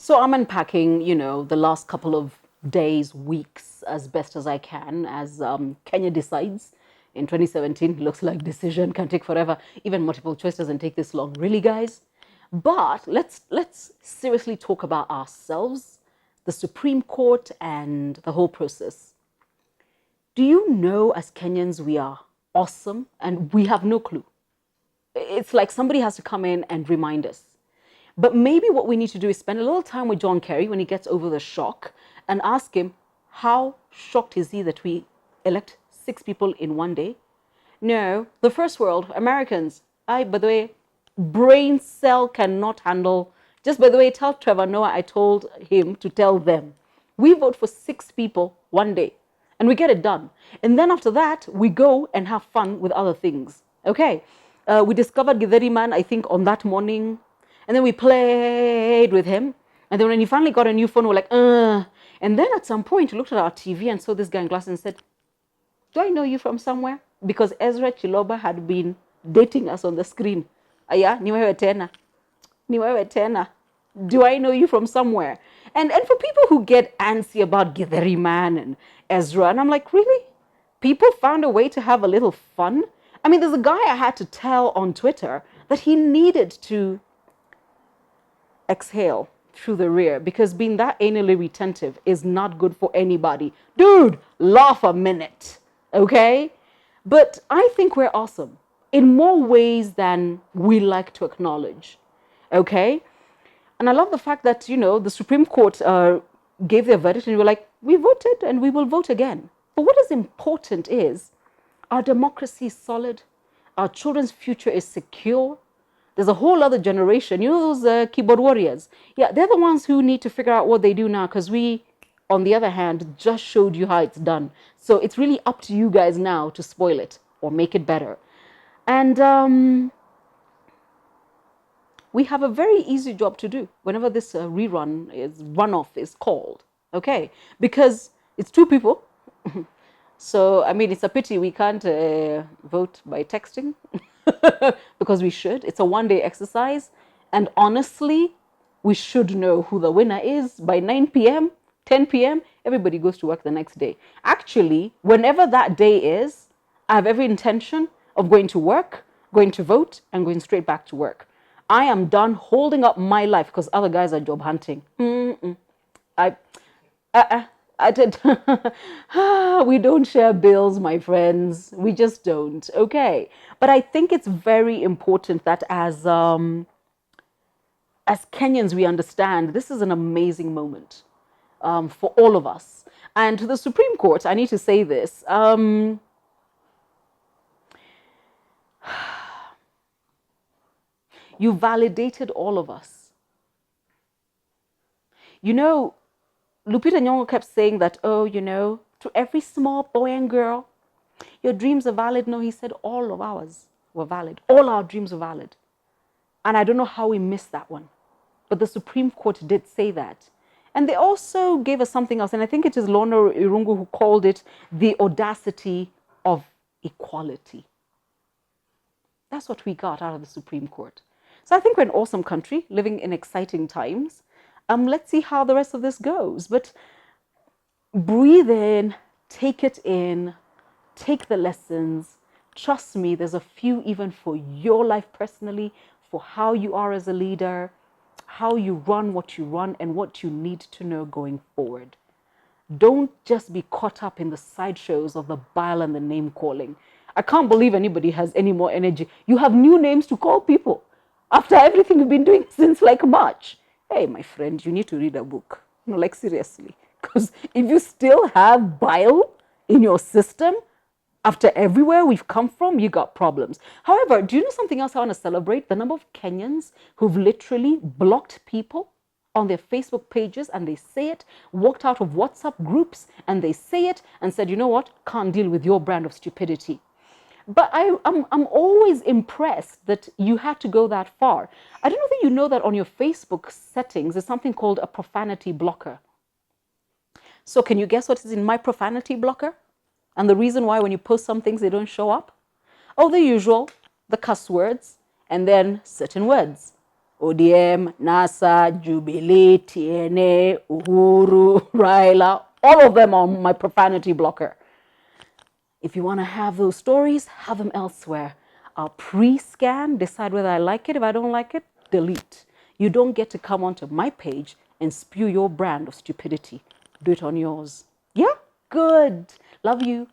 So I'm unpacking, the last couple of days, weeks, as best as I can, as Kenya decides. In 2017, looks like decision can take forever. Even multiple choice doesn't take this long, really, guys. But let's seriously talk about ourselves, the Supreme Court, and the whole process. Do you know, as Kenyans, we are awesome, and we have no clue. It's like somebody has to come in and remind us. But maybe what we need to do is spend a little time with John Kerry when he gets over the shock and ask him how shocked is he that we elect 6 people in one day? No, the first world, Americans, by the way, brain cell cannot handle. Just by the way, tell Trevor Noah, I told him to tell them. We vote for 6 people one day and we get it done. And then after that, we go and have fun with other things. Okay. We discovered Githeri man, I think, on that morning. And then we played with him. And then when he finally got a new phone, we're like, And then at some point, we looked at our TV and saw this guy in glasses and said, do I know you from somewhere? Because Ezra Chilobae had been dating us on the screen. Aya, ni wewe tena. Ni wewe tena. Do I know you from somewhere? And for people who get antsy about Githeri man and Ezra, and I'm like, really? People found a way to have a little fun? I mean, there's a guy I had to tell on Twitter that he needed to exhale through the rear because being that anally retentive is not good for anybody. Dude, laugh a minute, okay? But I think we're awesome in more ways than we like to acknowledge, okay? And I love the fact that, the Supreme Court gave their verdict and we were like, we voted and we will vote again. But what is important is our democracy is solid, our children's future is secure. There's a whole other generation, those keyboard warriors. Yeah, they're the ones who need to figure out what they do now because we, on the other hand, just showed you how it's done. So it's really up to you guys now to spoil it or make it better. And we have a very easy job to do whenever this runoff is called, okay? Because it's 2 people. So, I mean, it's a pity we can't vote by texting because we should. It's a one-day exercise. And honestly, we should know who the winner is by 9 p.m., 10 p.m. Everybody goes to work the next day. Actually, whenever that day is, I have every intention of going to work, going to vote, and going straight back to work. I am done holding up my life because other guys are job hunting. I, I did. We don't share bills, my friends. We just don't. Okay. But I think it's very important that as Kenyans, we understand this is an amazing moment for all of us. And to the Supreme Court, I need to say this. You validated all of us. Lupita Nyong'o kept saying that, to every small boy and girl, your dreams are valid. No, he said all of ours were valid. All our dreams were valid. And I don't know how we missed that one. But the Supreme Court did say that. And they also gave us something else. And I think it is Lorna Irungu who called it the audacity of equality. That's what we got out of the Supreme Court. So I think we're an awesome country living in exciting times. Let's see how the rest of this goes. But breathe in, take it in, take the lessons. Trust me, there's a few even for your life personally, for how you are as a leader, how you run what you run, and what you need to know going forward. Don't just be caught up in the sideshows of the bile and the name calling. I can't believe anybody has any more energy. You have new names to call people after everything you've been doing since like March. Hey, my friend, you need to read a book. Like seriously. Because if you still have bile in your system, after everywhere we've come from, you got problems. However, do you know something else I want to celebrate? The number of Kenyans who've literally blocked people on their Facebook pages and they say it, walked out of WhatsApp groups and they say it and said, you know what, can't deal with your brand of stupidity. But I'm always impressed that you had to go that far. I don't know if you know that on your Facebook settings, there's something called a profanity blocker. So can you guess what is in my profanity blocker? And the reason why when you post some things, they don't show up? Oh, the usual, the cuss words, and then certain words. ODM, NASA, Jubilee, TNA, Uhuru, Raila, all of them on my profanity blocker. If you want to have those stories, have them elsewhere. I'll pre-scan, decide whether I like it. If I don't like it, delete. You don't get to come onto my page and spew your brand of stupidity. Do it on yours. Yeah? Good. Love you.